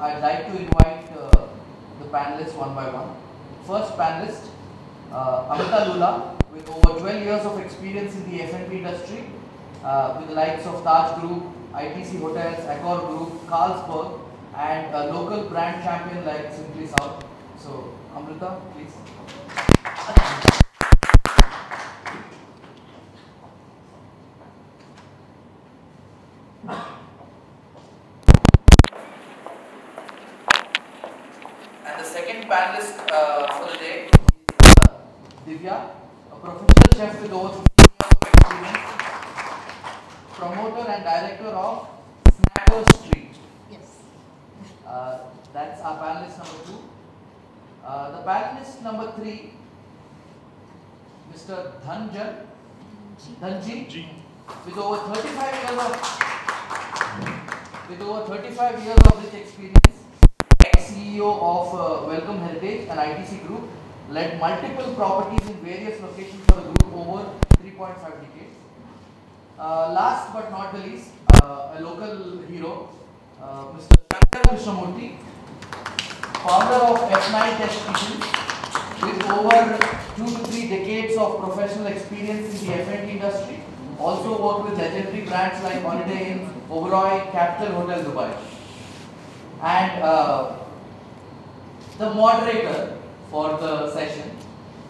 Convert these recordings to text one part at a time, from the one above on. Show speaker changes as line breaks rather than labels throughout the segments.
I'd like to invite the panelists one by one. First panelist, Amita Lulla, with over 12 years of experience in the F&B industry, with the likes of Taj Group, ITC Hotels, Accor Group, Carlsberg, and a local brand champion like Simply South. So, Amrita, please. And the second panelist for the day is Divya, a professional chef with over 15 years of experience, promoter and director of SnackerStreet.
Yes.
That's our panelist number 2. The panelist number 3, Mr. Dhunji, with over 35 years of rich experience, ex-CEO of Welcome Heritage and ITC Group, led multiple properties in various locations for the group over 3.5 decades. Last but not the least, a local hero, Mr. Shankar, founder of F9 Test Kitchen, with over 2 to 3 decades of professional experience in the F&B industry. Also worked with legendary brands like Holiday Inn, Oberoi, Capital Hotel Dubai. And the moderator for the session,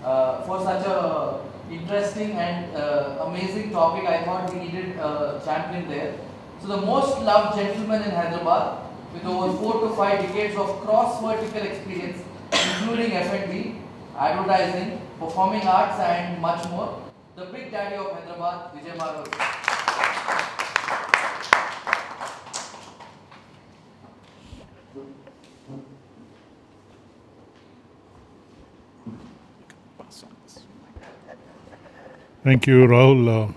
for such a interesting and amazing topic, I thought we needed a champion there. So the most loved gentleman in Hyderabad, with over 4 to 5 decades of cross-vertical experience, including F&B, advertising, performing arts and much more, the big daddy of Hyderabad, Vijay Marur.
Thank you, Rahul.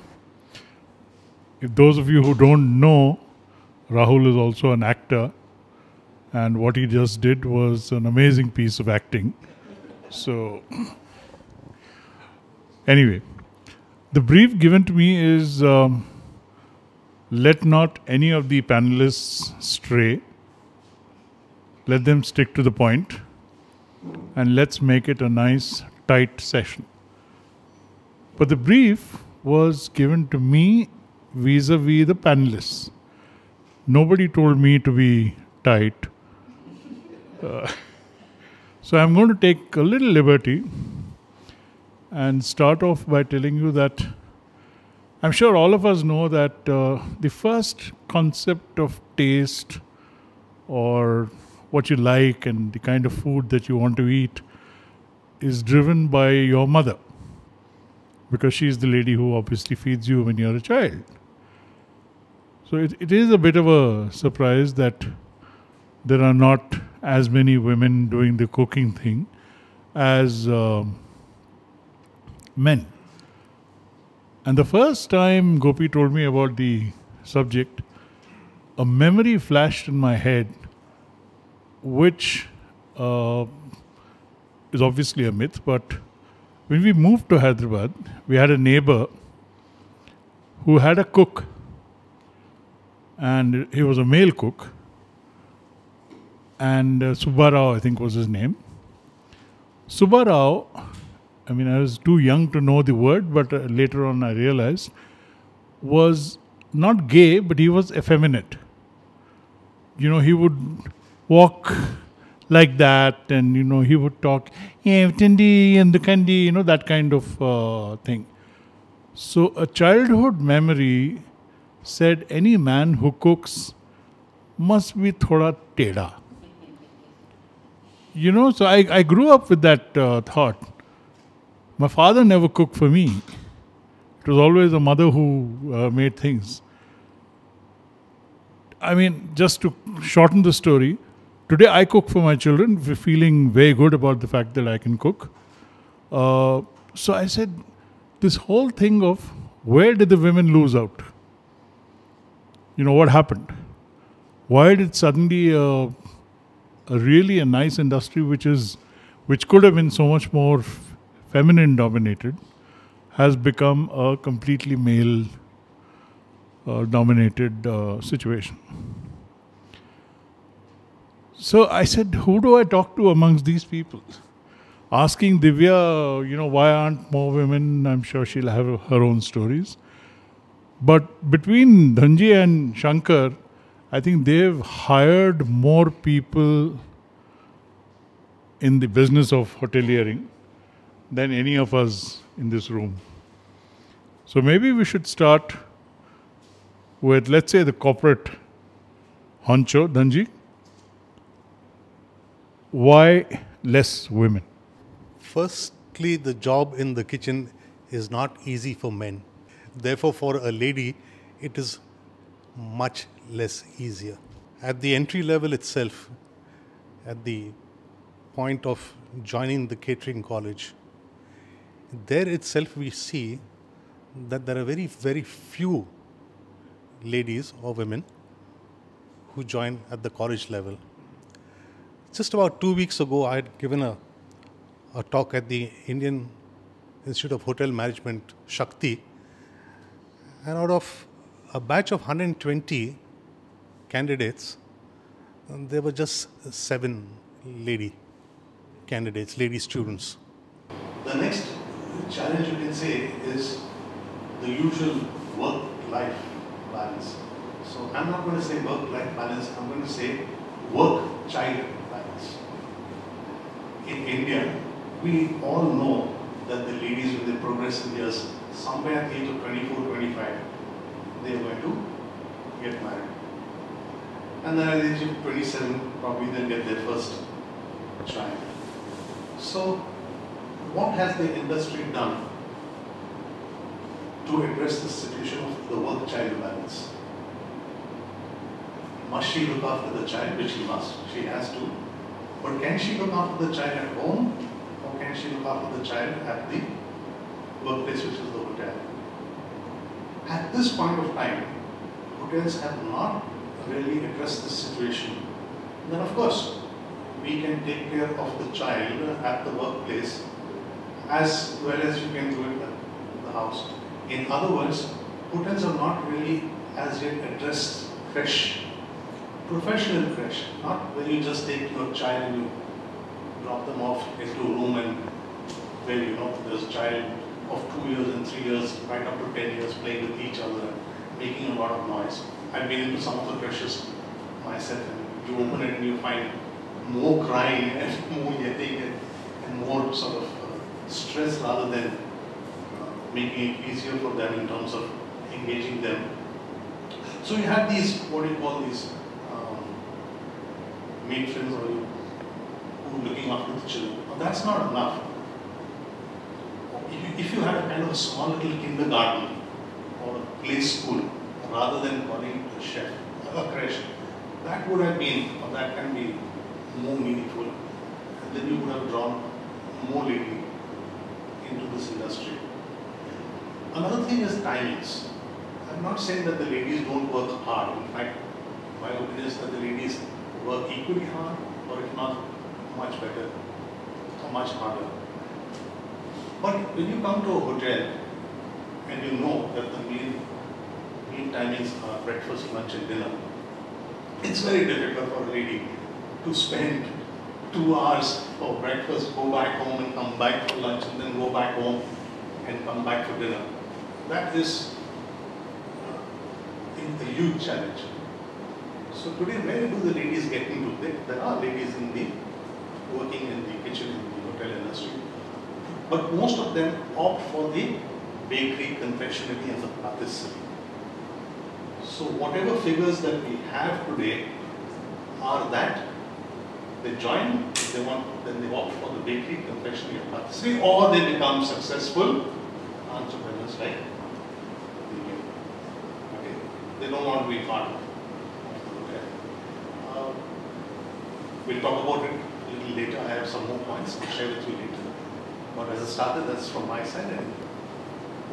If those of you who don't know, Rahul is also an actor, and what he just did was an amazing piece of acting. So, anyway, the brief given to me is let not any of the panelists stray. Let them stick to the point, and let's make it a nice, tight session. But the brief was given to me vis-a-vis the panelists. Nobody told me to be tight. So I'm going to take a little liberty and start off by telling you that I'm sure all of us know that the first concept of taste or what you like and the kind of food that you want to eat is driven by your mother, because she's the lady who obviously feeds you when you're a child. So it is a bit of a surprise that there are not as many women doing the cooking thing as men. And the first time Gopi told me about the subject, a memory flashed in my head, which is obviously a myth, but when we moved to Hyderabad, we had a neighbor who had a cook, and he was a male cook, and Subbarao, I think was his name. Subbarao, I mean, I was too young to know the word, but later on I realized, was not gay, but he was effeminate. You know, he would walk like that, and, you know, he would talk, yeah, Tindi and the Kandi, you know, that kind of thing. So a childhood memory said any man who cooks must be thoda teda. You know, so I grew up with that thought. My father never cooked for me. It was always a mother who made things. I mean, just to shorten the story, today I cook for my children, feeling very good about the fact that I can cook. So I said, this whole thing of where did the women lose out? You know, what happened? Why did suddenly a really nice industry which could have been so much more feminine dominated has become a completely male dominated situation? So I said, who do I talk to amongst these people? Asking Divya, why aren't more women? I'm sure she'll have her own stories. But between Dhunji and Shankar, I think they've hired more people in the business of hoteliering than any of us in this room. So maybe we should start with, let's say, the corporate honcho, Dhunji. Why less women?
Firstly, the job in the kitchen is not easy for men. Therefore, for a lady, it is much less easier. At the entry level itself, at the point of joining the catering college, there itself we see that there are very, very few ladies or women who join at the college level. Just about 2 weeks ago, I had given a talk at the Indian Institute of Hotel Management, Shakti, and out of a batch of 120 candidates, there were just 7 lady candidates, lady students.
The next challenge you can say is the usual work-life balance. So I'm not going to say work-life balance, I'm going to say work-child balance. In India, we all know that the ladies when they progress in years, somewhere at the age of 24, 25, they are going to get married. And then at the age of 27, probably they'll get their first child. So, what has the industry done to address the situation of the work-child balance? Must she look after the child? Which she must. She has to. But can she look after the child at home? Or can she look after the child at the workplace, which is the hotel? At this point of time, hotels have not really addressed this situation. Then of course, we can take care of the child at the workplace as well as you can do it at the house. In other words, hotels have not really as yet addressed creche, professional creche, not where you just take your child and you drop them off into a room and where there's a child of 2 years and 3 years, right up to 10 years playing with each other and making a lot of noise. I've been into some of the creches myself, and you open it and you find more crying and more yelling and more sort of stress rather than making it easier for them in terms of engaging them. So you have these, what do you call these, matrons or who are looking after the children. But that's not enough. If you had a kind of a small little kindergarten or a play school, rather than calling it a chef, a creche, that would have been, or that can be more meaningful. And then you would have drawn more ladies into this industry. Another thing is timings. I'm not saying that the ladies don't work hard. In fact, my opinion is that the ladies work equally hard, or if not, much better, or much harder. But when you come to a hotel and you know that the meal timings are breakfast, lunch and dinner, it's very difficult for a lady to spend 2 hours for breakfast, go back home and come back for lunch and then go back home and come back for dinner. That is a huge challenge. So today, where do the ladies get into? There are ladies working in the kitchen in the hotel industry, but most of them opt for the bakery, confectionery and the patisserie. So whatever figures that we have today are that they join, if they want, then they opt for the bakery, confectionery and patisserie, or they become successful entrepreneurs like Divya. Okay. They don't want to be part of the hotel. We'll talk about it a little later. I have some more points to share with you later. But as a starter, that's from my side, and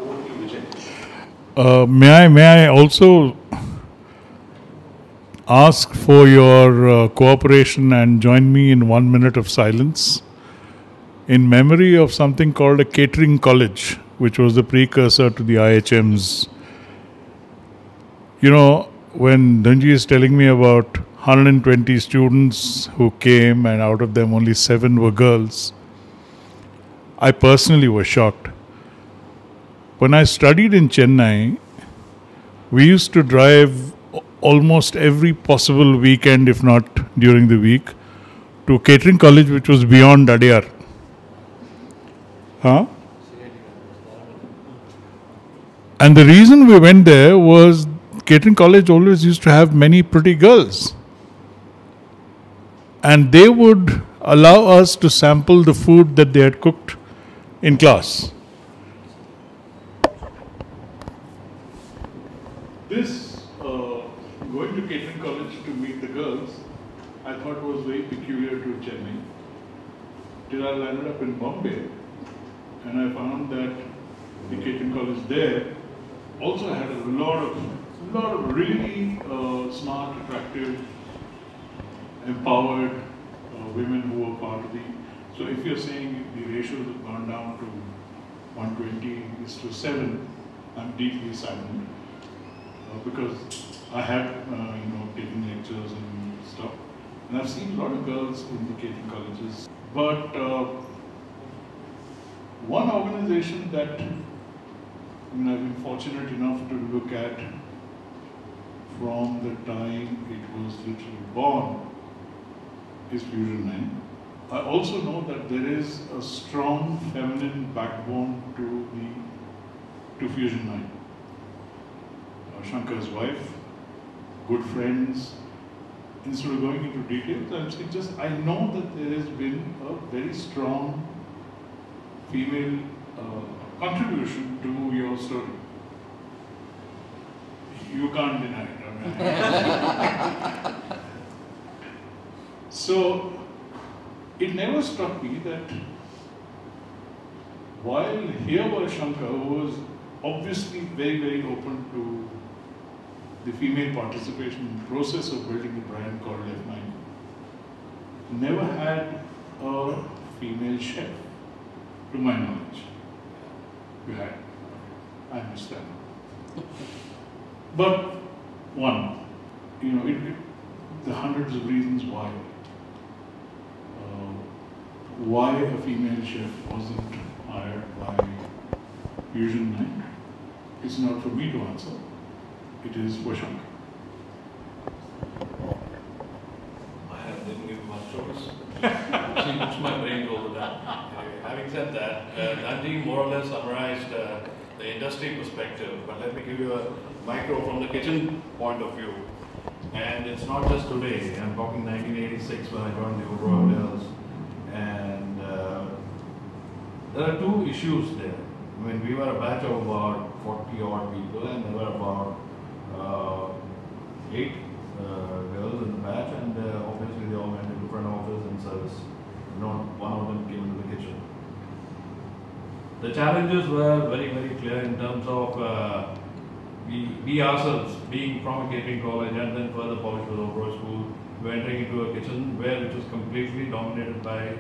over to you, Vijay.
May I also ask for your cooperation and join me in 1 minute of silence in memory of something called a catering college, which was the precursor to the IHMs. When Dhunji is telling me about 120 students who came, and out of them only 7 were girls, I personally was shocked. When I studied in Chennai, we used to drive almost every possible weekend, if not during the week, to catering college which was beyond Adyar. Huh? And the reason we went there was catering college always used to have many pretty girls. And they would allow us to sample the food that they had cooked in class. This, going to catering college to meet the girls, I thought was very peculiar to Chennai. Till I landed up in Bombay, and I found that the catering college there also had a lot of really smart, attractive, empowered women who were part of the. So if you're saying the ratios have gone down to 120:7, I'm deeply saddened because I have taken lectures and stuff, and I've seen a lot of girls in the catering colleges. But one organization that I've been fortunate enough to look at from the time it was literally born is Fusion 9. I also know that there is a strong feminine backbone to Fusion 9. Shankar's wife, good friends. Instead of going into details, I'm saying I know that there has been a very strong female contribution to your story. You can't deny it. So, it never struck me that while here was Shankar, who was obviously very, very open to the female participation in the process of building the brand called F9, never had a female chef, to my knowledge. We had. I understand. But one, the hundreds of reasons why. Why a female chef wasn't hired by Fusion 9, it's not for me to answer. It is for Shankar.
I didn't give much choice. She puts my brain all the time. Anyway, having said that, Dhunji more or less summarized the industry perspective, but let me give you a micro from the kitchen point of view. And it's not just today. I'm talking 1986 when I joined the Marur Hotels. And there are two issues there. I mean, we were a batch of about 40 odd people, and there were about 8 girls in the batch, and obviously they all went into front office and service. Not one of them came into the kitchen. The challenges were very, very clear in terms of we ourselves, being from a catering college and then further polished with overall school, we were entering into a kitchen which was completely dominated by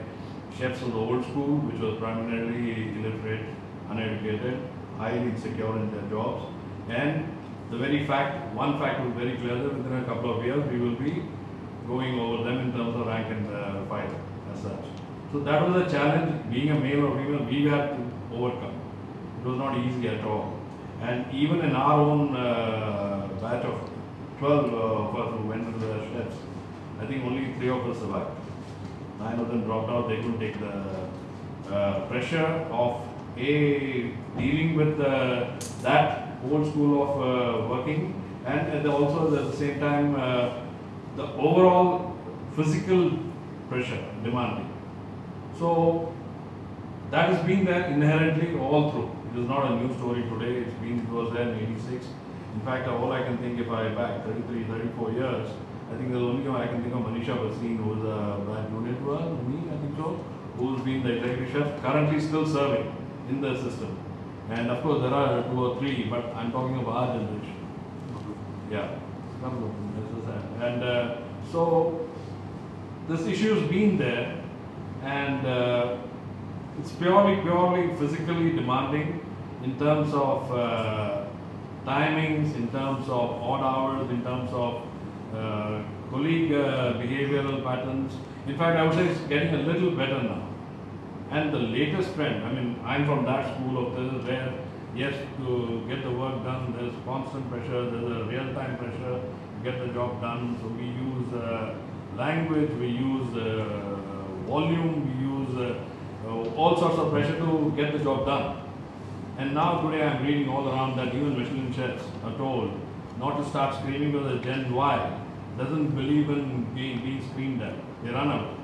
chefs of the old school, which was primarily illiterate, uneducated, highly insecure in their jobs. And the one fact was very clear that within a couple of years we will be going over them in terms of rank and file as such. So that was a challenge, being a male or female, we had to overcome. It was not easy at all. And even in our own batch of 12 of us who went into the chefs, I think only 3 of us survived. 9 of them dropped out. They couldn't take the pressure of dealing with that old school of working, and also at the same time the overall physical pressure demanding. So that has been there inherently all through. It is not a new story today. It was there in '86. In fact, all I can think, if I back 33, 34 years, I think there's only I can think of Manisha Basin, who was a brand unit one, me, I think so, who's been the executive chef, currently still serving in the system. And of course, there are 2 or 3, but I'm talking of our generation. Yeah. And so this issue has been there, and it's purely physically demanding in terms of timings, in terms of odd hours, in terms of colleague behavioral patterns. In fact, I would say it's getting a little better now. And the latest trend, I mean, I'm from that school of this, where yes, to get the work done, there's constant pressure, there's a real-time pressure to get the job done. So we use language, we use volume, we use all sorts of pressure to get the job done. And now today I'm reading all around that even Michelin chefs are told not to start screaming because the Gen Y doesn't believe in being screamed at. They run out.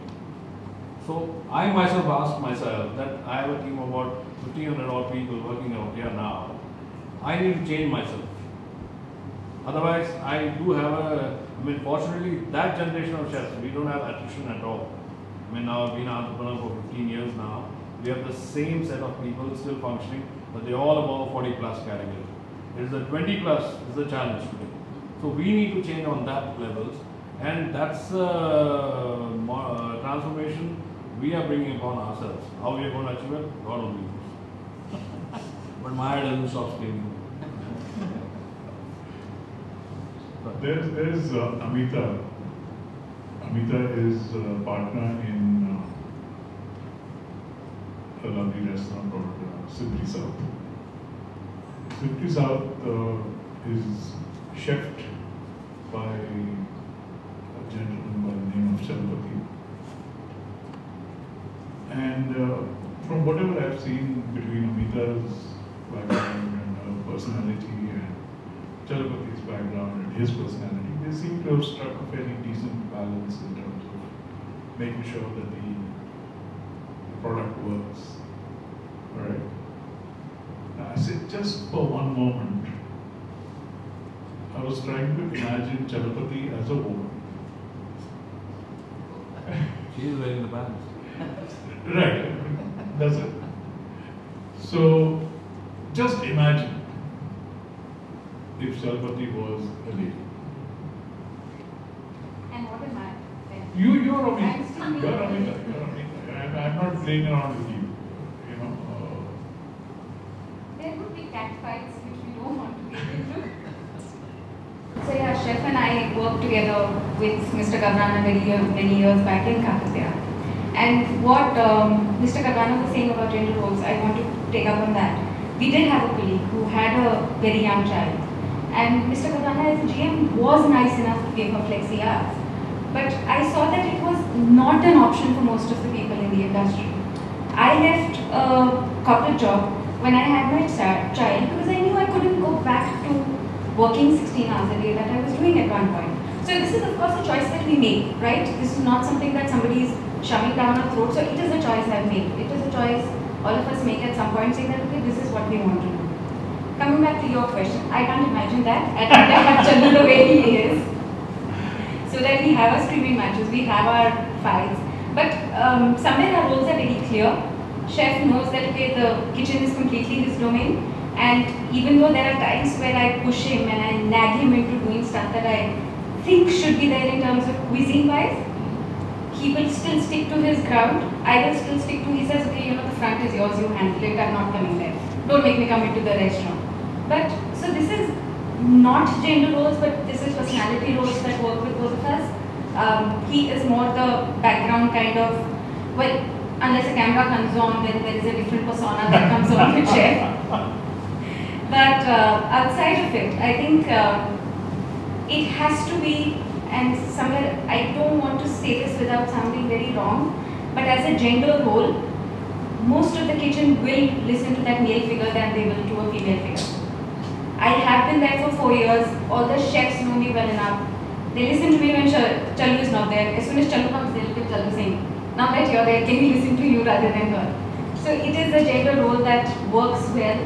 So I myself asked myself that I have a team of about 1,500 odd people working out here now. I need to change myself. Otherwise, I do have fortunately, that generation of chefs, we don't have attrition at all. I mean, now I've been an entrepreneur for 15 years now. We have the same set of people still functioning, but they're all above 40 plus category. It is the 20 plus is the challenge today. So we need to change on that levels, and that's transformation we are bringing upon ourselves. How we are going to achieve it, God only knows. But my head doesn't stop screaming.
There's Amita. Amita is a partner in a lovely restaurant called Simply South. Simply South is chefed by a gentleman by the name of Chalpati. And from whatever I've seen between Amita's background and her personality and Chalpati's background and his personality, they seem to have struck a fairly decent balance in terms of making sure that the product works. Alright. Now I said, just for one moment, I was trying to imagine Chalpati as a woman.
She is wearing the pants.
Right, that's it. So, just imagine if Chalpati was a lady.
And what am I then?
You're Amita.
I'm still me.
You're Amita. I'm not playing around with you. You know.
There would be cat fights which we don't want to get into. So yeah, Chef and I worked together with Mr. Gavrana many years back in Kakatiya. And what Mr. Gavrana was saying about gender roles, I want to take up on that. We did have a colleague who had a very young child. And Mr. Gavrana as a GM was nice enough to give her flexi hours. But I saw that it was not an option for most of the people in the industry. I left a corporate job when I had my child because I knew I couldn't go back to working 16 hours a day that I was doing at one point. So this is of course a choice that we make, right? This is not something that somebody is shoving down our throat. So it is a choice I've made. It is a choice all of us make at some point, saying that okay, this is what we want to do. Coming back to your question, I can't imagine that. I think I have Chandu the way he is. So that we have our streaming matches, we have our fights. But somewhere our roles are very clear. Chef knows that okay, the kitchen is completely his domain. And even though there are times where I push him and I nag him into doing stuff that I think should be there in terms of cuisine wise, he will still stick to his ground. I will still stick to, he says, okay, you know, the front is yours, you handle it, I'm not coming there. Don't make me come into the restaurant. But, so this is not gender roles, but this is personality roles that work with both of us. He is more the background kind of, well, unless a camera comes on, then there is a different persona that comes on with Chef. But outside of it, I think it has to be, and somewhere I don't want to say this without sounding very wrong, but as a gender role, most of the kitchen will listen to that male figure than they will to a female figure. I have been there for 4 years. All the chefs know me well enough. They listen to me when Chalu is not there. As soon as Chalu comes, they look at Chalu saying, now that you're there, can we listen to you rather than her? So it is a gender role that works well.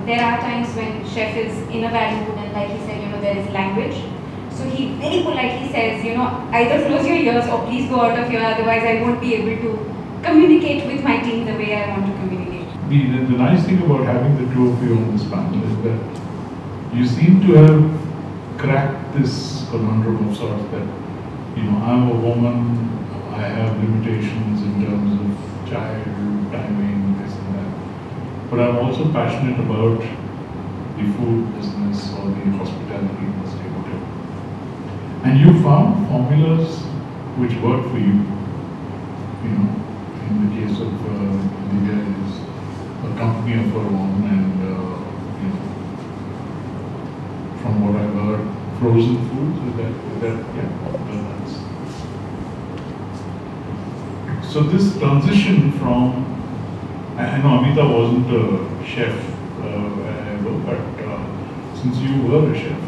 There are times when chef is in a bad mood and like he said, you know, there is language. So he very politely says, you know, either close your ears or please go out of here, otherwise I won't be able to communicate with my team the way I want to communicate.
The nice thing about having the two of you on this panel is that you seem to have cracked this conundrum of sorts that, you know, I'm a woman, I have limitations in terms of child, timing, this and that. But I'm also passionate about the food business or the hospitality industry, whatever. And you found formulas which work for you. You know, in the case of Divya is a company of her own, and you know, from what I've heard, frozen foods. Is that yeah? That's. So this transition from, I know Amita wasn't a chef ever, but since you were a chef,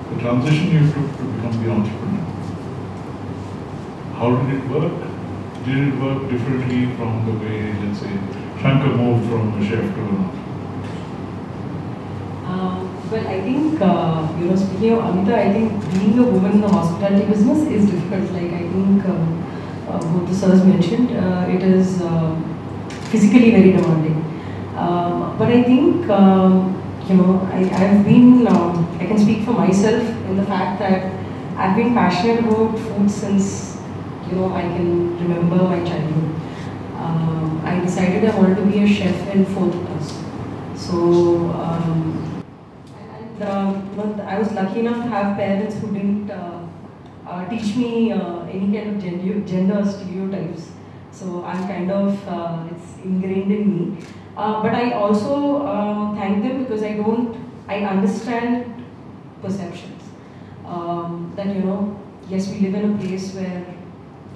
the transition you took to become the entrepreneur, how did it work? Did it work differently from the way, let's say, Shankar moved from a chef to an entrepreneur?
Well, I think, you know, speaking of Amita, I think being a woman in the hospitality business is difficult. Like, I think both the sirs mentioned, it is physically very demanding. But I think, you know, I've been, I can speak for myself in the fact that I've been passionate about food since, you know, I can remember my childhood. I decided I wanted to be a chef in 4th class. So, I was lucky enough to have parents who didn't teach me any kind of gender stereotypes. So I'm kind of, it's ingrained in me. But I also thank them because I understand perceptions. That, you know, yes, we live in a place where,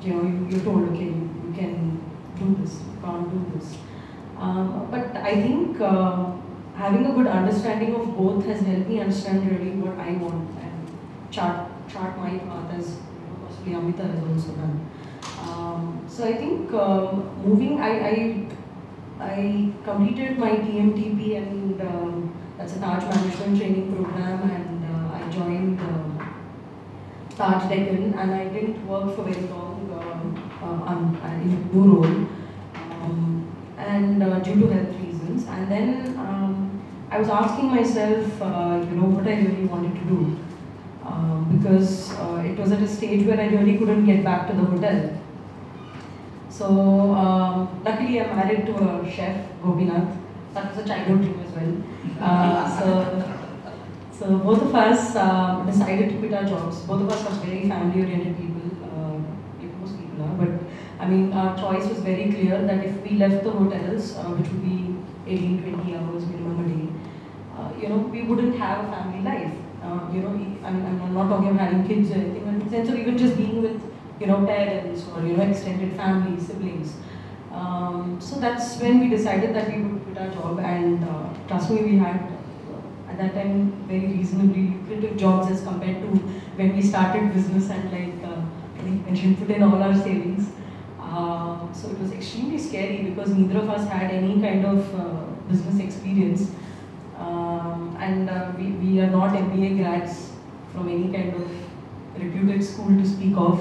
you know, you're told, okay, you can do this, you can't do this. But I think having a good understanding of both has helped me understand really what I want and chart my path, as, you know, possibly Amita has also done. So I think moving, I completed my TMTP, and that's a Taj management training program, and I joined Taj Deccan, and I didn't work for very long in a new role, and due to health reasons. And then I was asking myself, you know, what I really wanted to do, because it was at a stage where I really couldn't get back to the hotel. So luckily I'm married to a chef, Gopinath. That was a childhood dream as well. So both of us decided to quit our jobs. Both of us are very family-oriented people, like most people are. But I mean, our choice was very clear that if we left the hotels, which would be 18-20 hours minimum a day, you know, we wouldn't have a family life. You know, I'm not talking about having kids or anything, but in the sense of even just being with, you know, parents or, you know, extended family, siblings. So that's when we decided that we would quit our job, and trust me, we had at that time very reasonably lucrative jobs as compared to when we started business, and like I mentioned, put in all our savings. So it was extremely scary because neither of us had any kind of business experience, and we are not MBA grads from any kind of reputed school to speak of.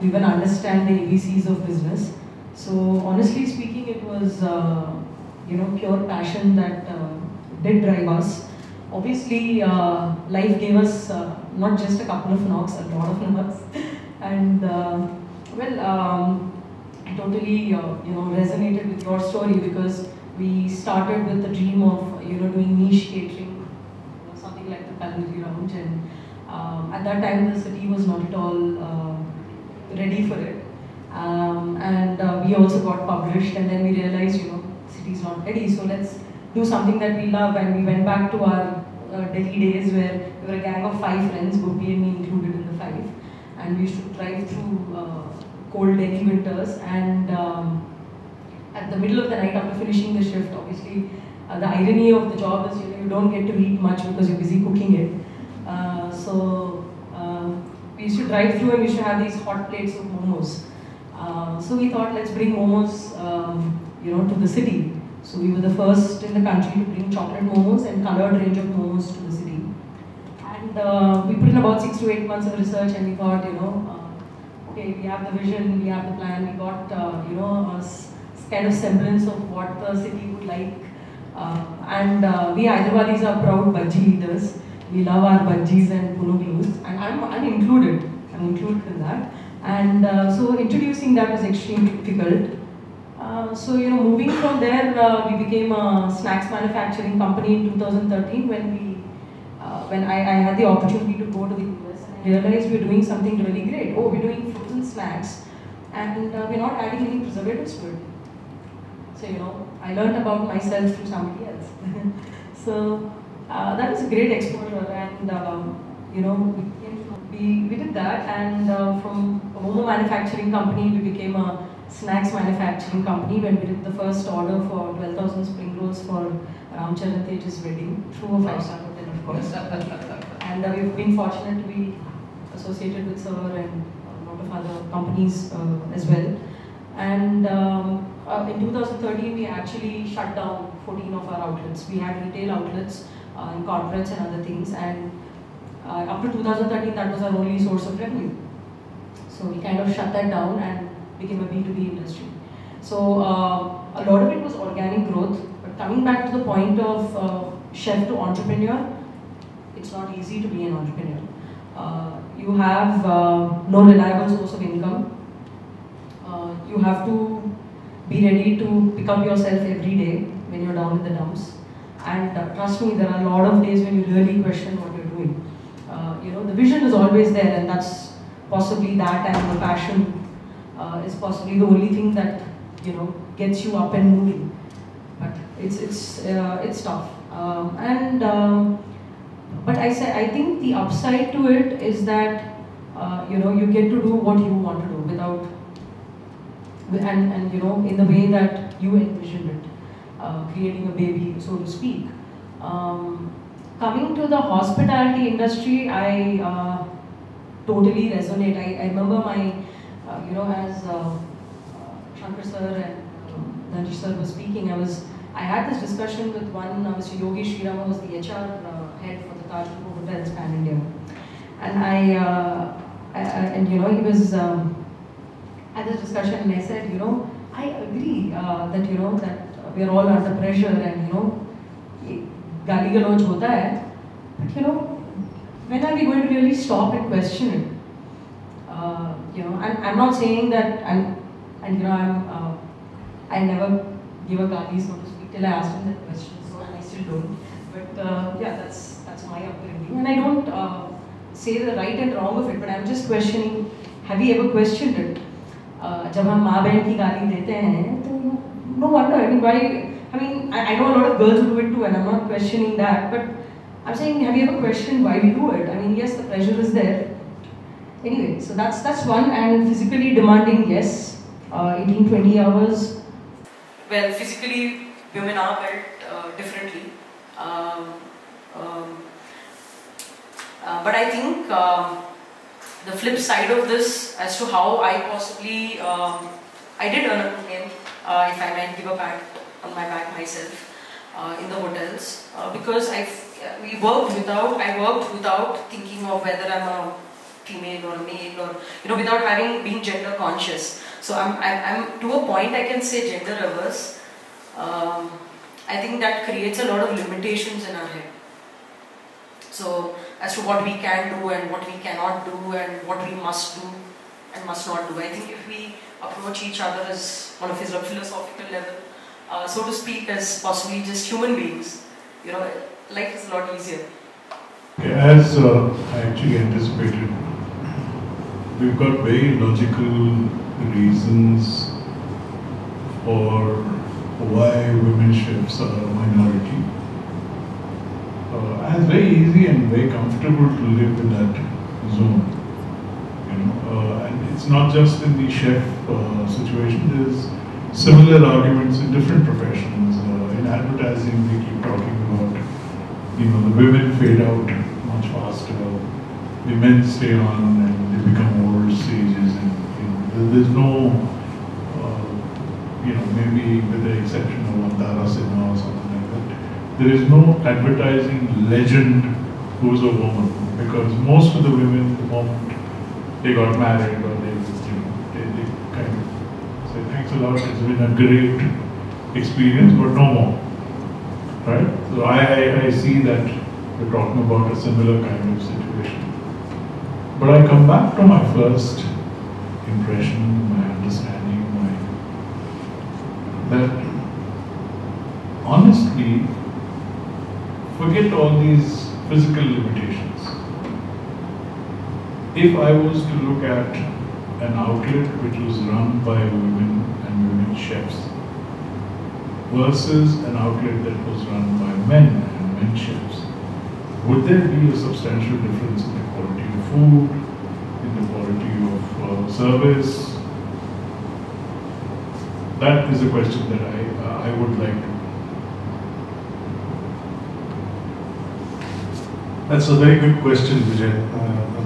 We even understand the ABCs of business. So honestly speaking, it was you know, pure passion that did drive us. Obviously, life gave us not just a couple of knocks, a lot of knocks, and well, I totally you know, resonated with your story, because we started with the dream of, you know, doing niche catering, you know, something like the Culinary Lounge, and at that time the city was not at all ready for it, and we also got published, and then we realized, you know, city's not ready, so let's do something that we love. And we went back to our Delhi days, where we were a gang of 5 friends, Gopi and me included in the 5, and we used to drive through cold Delhi winters, and at the middle of the night after finishing the shift, obviously the irony of the job is, you know, you don't get to eat much because you're busy cooking it. So we used to drive through and we used to have these hot plates of momos. So we thought, let's bring momos, you know, to the city. So we were the first in the country to bring chocolate momos and colored range of momos to the city. And we put in about 6 to 8 months of research, and we thought, you know, okay, we have the vision, we have the plan, we got, you know, a kind of semblance of what the city would like. And we Hyderabadis are proud bhaji eaters. We love our bhajis and punuglos, and I'm included in that. And so introducing that was extremely difficult. So, you know, moving from there, we became a snacks manufacturing company in 2013 when we when I had the opportunity to go to the US, and I realized we're doing something really great. Oh, we're doing frozen snacks, and we're not adding any preservatives to it. So, I learned about myself through somebody else. So, that was a great exposure, and, we did that, and from a momo manufacturing company, we became a snacks manufacturing company when we did the first order for 12,000 spring rolls for Ramcharan Tej's wedding, through a 5-star hotel, of course. And we've been fortunate to be associated with Sir and a lot of other companies as well. And in 2013, we actually shut down 14 of our outlets. We had retail outlets in corporates and other things, and up to 2013, that was our only source of revenue. So we kind of shut that down and became a B2B industry. So a lot of it was organic growth, but coming back to the point of chef to entrepreneur, it's not easy to be an entrepreneur. You have no reliable source of income. You have to be ready to pick up yourself every day when you're down in the dumps. And trust me, there are a lot of days when you really question what you're doing. The vision is always there, and that's possibly that, and the passion is possibly the only thing that gets you up and moving. But it's tough. But I think the upside to it is that you get to do what you want to do without, and in the way that you envisioned it, creating a baby, so to speak. Coming to the hospitality industry, I totally resonate. I remember my, as Shankar sir and Dhunji sir was speaking, I had this discussion with one, Mr. Yogi Sriram, who was the HR head for the Taj Hotels Pan India. And he was had this discussion, and I said, I agree that that we are all under pressure, and गाली गलौज होता है, but when are we going to really stop and question it? And I'm not saying that, I never give a gali, so to speak, till I asked him that question, so, and I still don't. But yeah, that's my upbringing, and I don't say the right and wrong of it, but I'm just questioning. Have you ever questioned it? जब हम माँ बहन की गाली देते हैं, तो no wonder. I mean, why? I know a lot of girls who do it too, and I'm not questioning that, but I'm saying, have you ever questioned why we do it? Yes, the pressure is there. Anyway, so that's one, and physically demanding, yes, 18-20 hours. Well, physically, women are built differently. But I think the flip side of this, as to how I possibly, I did earn a good name, if I might give a pat on my back myself, in the hotels, because I worked without thinking of whether I'm a female or a male, or without being gender conscious. So I'm to a point I can say gender averse. I think that creates a lot of limitations in our head. So as to what we can do and what we cannot do and what we must do and must not do. I think if we approach each other as on a philosophical level, so to speak, as possibly just human beings, life is a lot easier.
Okay, as I actually anticipated, we've got very logical reasons for why women chefs are a minority. And it's very easy and very comfortable to live in that zone. And it's not just in the chef situation. There's similar arguments in different professions. In advertising, we keep talking about, the women fade out much faster, the men stay on and they become old sages, and there's no, maybe with the exception of Antara Sinha or something like that, there is no advertising legend who's a woman, because most of the women, the moment they got married or they kind of say, thanks a lot, it's been a great experience, but no more. Right? So I see that we're talking about a similar kind of situation. But I come back to my first impression, my understanding, that honestly, forget all these physical limitations. If I was to look at an outlet which was run by women and women chefs versus an outlet that was run by men and men chefs, would there be a substantial difference in the quality of food, in the quality of service? That is a question that I would like to.
That's a very good question, Vijay,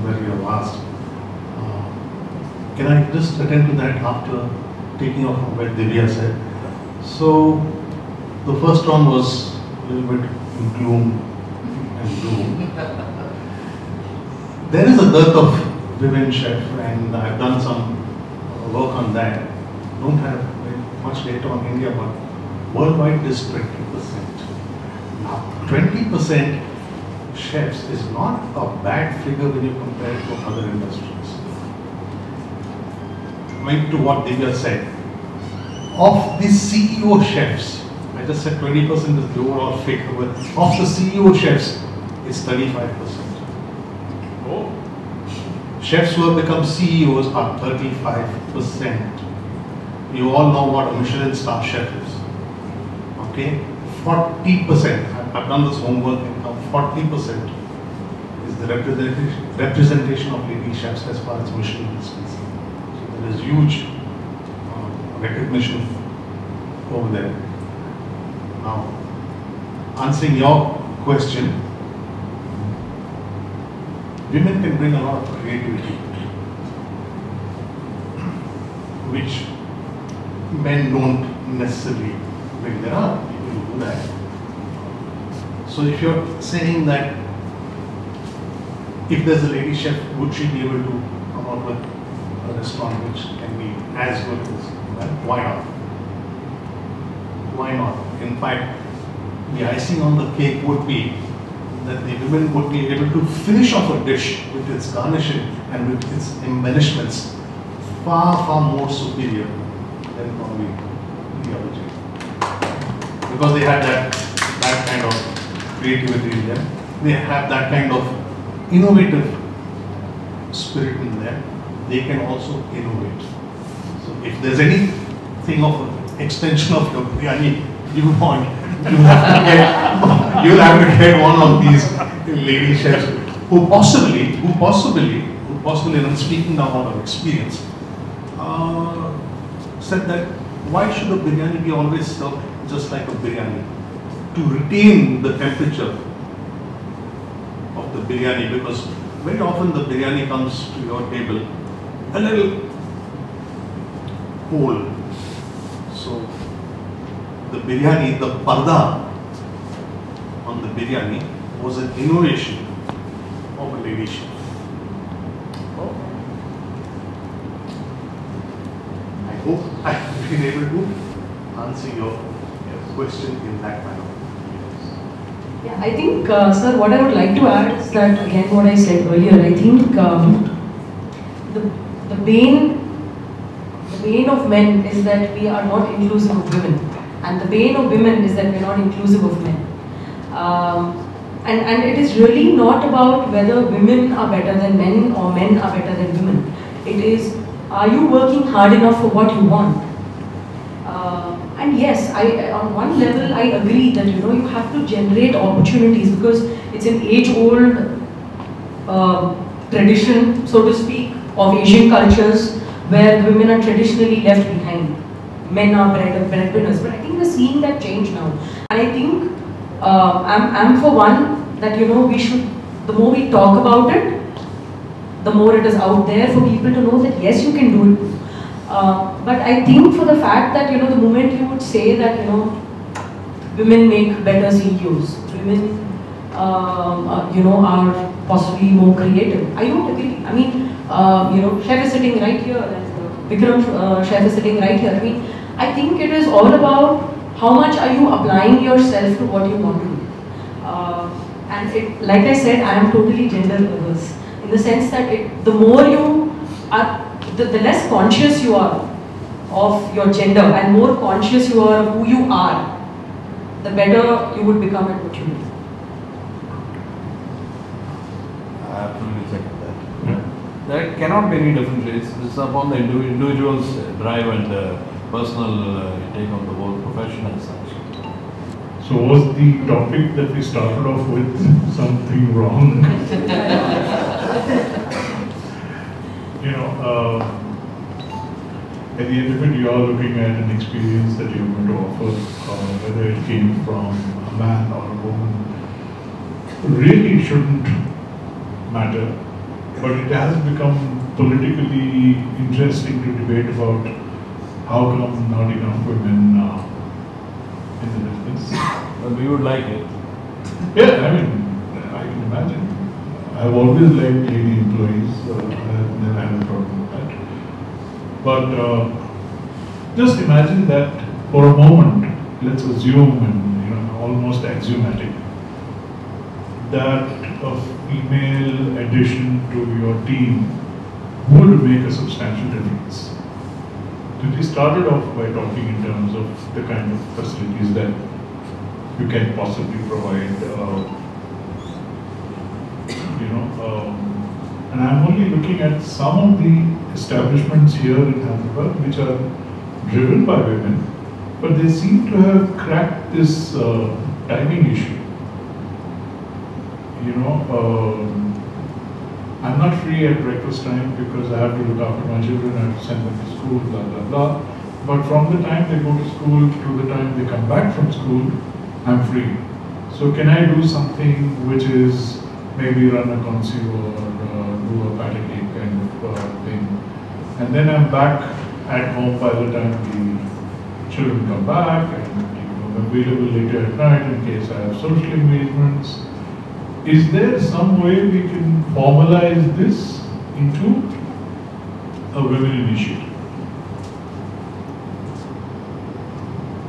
that you have asked. Can I just attend to that after taking off from what Divya said? So, the first one was a little bit in gloom and doom. There is a dearth of women chefs, and I've done some work on that. Don't have very much data on India, but worldwide it is 20%. Now, 20% chefs is not a bad figure when you compare it to other industries. Coming to what Divya said, of the CEO chefs, I just said 20% is the overall figure, but of the CEO chefs, it's 35%.
Oh.
Chefs who have become CEOs are 35%. You all know what a Michelin star chef is. Okay? 40%. I've done this homework and now 40% is the representation of lady chefs as far as Michelin is concerned. So there is huge recognition over there. Now, answering your question, women can bring a lot of creativity, which men don't necessarily bring. There are people who do that. So if you're saying that if there's a lady chef, would she be able to come up with a restaurant which can be as good as that? Why not? Why not? In fact, the icing on the cake would be that the women would be able to finish off a dish with its garnishing and with its embellishments far, far more superior than probably the other two. Because they have that kind of creativity in them. They have that kind of innovative spirit in them. They can also innovate. So if there's anything of an extension of your biryani you want, you'll have to get one of these lady chefs who possibly, and I'm speaking now out of experience, said that why should a biryani be always served just like a biryani? To retain the temperature of the biryani, because very often the biryani comes to your table a little cold. So the biryani, the parda on the biryani was an innovation of a lady chef. I hope I've been able to answer your question in that manner.
Yeah, I think, sir, what I would like to add is that, again, what I said earlier, I think the bane of men is that we are not inclusive of women, and the bane of women is that we are not inclusive of men. And it is really not about whether women are better than men or men are better than women. It is, are you working hard enough for what you want? And yes, on one level I agree that you have to generate opportunities, because it's an age-old tradition, so to speak, of Asian cultures where women are traditionally left behind. Men are breadwinners, but I think we're seeing that change now. And I think I'm for one that we should, the more we talk about it, the more it is out there for people to know that yes, you can do it. But I think for the fact that the moment you would say that women make better CEOs, women are possibly more creative, I don't agree. I mean, chef is sitting right here, and Vikram chef is sitting right here. I mean, I think it is all about how much are you applying yourself to what you want to do. And like I said, I am totally gender averse in the sense that the more you are, the less conscious you are of your gender and more conscious you are of who you are, the better you would become at what you do.
absolutely second that. There cannot be any difference. It's upon the individual's drive and personal take on the whole profession and such.
So was the topic that we started off with something wrong? At the end of it, you are looking at an experience that you're going to offer, whether it came from a man or a woman, really shouldn't matter. But it has become politically interesting to debate about how come not enough women in the business.
Well, we would like it.
Yeah, I can imagine. I've always liked lady employees. I've never had a problem with that. But just imagine that for a moment, let's assume, and almost axiomatic, that a female addition to your team would make a substantial difference. So we started off by talking in terms of the kind of facilities that you can possibly provide, and I'm only looking at some of the establishments here in Hyderabad which are driven by women, but they seem to have cracked this timing issue. I'm not free at breakfast time because I have to look after my children, I have to send them to school, blah, blah, blah. But from the time they go to school to the time they come back from school, I'm free. So can I do something which is maybe run a concierge or do a patty cake kind of thing? And then I'm back at home by the time the children come back, and I'm available later at night in case I have social engagements. Is there some way we can formalize this into a women initiative?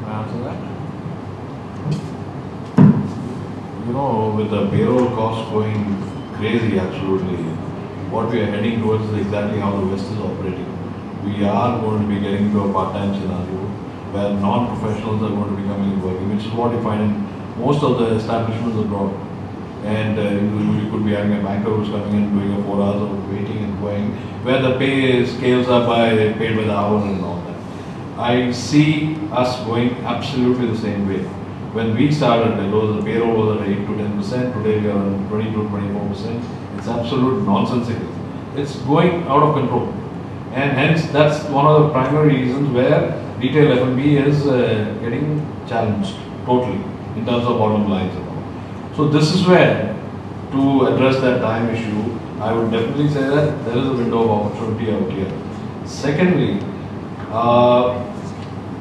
Answer that? With the payroll costs going crazy, absolutely, what we are heading towards is exactly how the West is operating. We are going to be getting into a part-time scenario where non-professionals are going to be coming and working, which is what you find in most of the establishments abroad. And you could be having a banker who's coming in doing a 4 hours of waiting and going, where the pay scales up by paid by the hour and all that. I see us going absolutely the same way. When we started, the payroll was at 8 to 10%. Today we are on 20 to 24%. It's absolute nonsensical. It's going out of control, and hence that's one of the primary reasons where retail F&B is getting challenged totally in terms of bottom lines and all. So this is where, to address that time issue, I would definitely say that there is a window of opportunity out here. Secondly,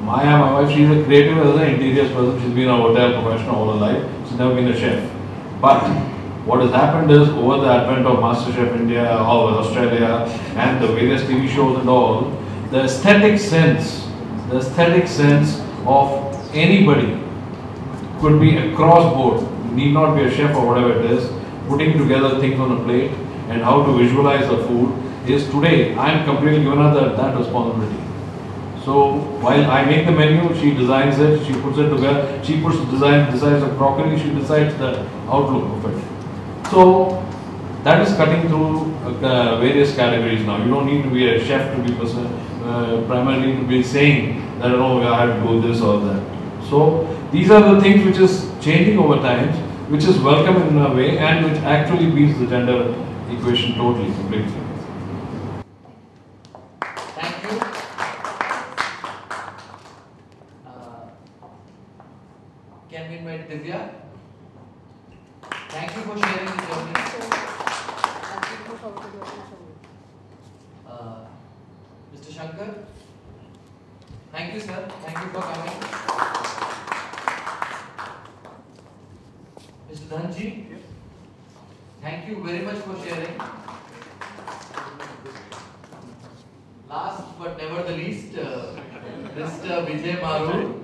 my wife, she's a creative as an interiors person. She's been a hotel professional all her life. She's never been a chef. But what has happened is, over the advent of MasterChef India or Australia and the various TV shows and all, the aesthetic sense of anybody could be across board. You need not be a chef or whatever it is. Putting together things on a plate and how to visualize the food is today, I'm completely given her that responsibility. So while I make the menu, she designs it, she puts it together, she decides the crockery, she decides the outlook of it. So that is cutting through various categories now. You don't need to be a chef to be primarily to be saying that I have to do this or that. So these are the things which is changing over time, which is welcome in a way, and which actually beats the gender equation totally, completely.
Thank you. Can we invite Divya? Thank you for sharing the journey. Mr. Shankar, thank you, sir. Thank you for coming. Mr. Dhunji, thank you very much for sharing. Last but never the least, Mr. Vijay Marur.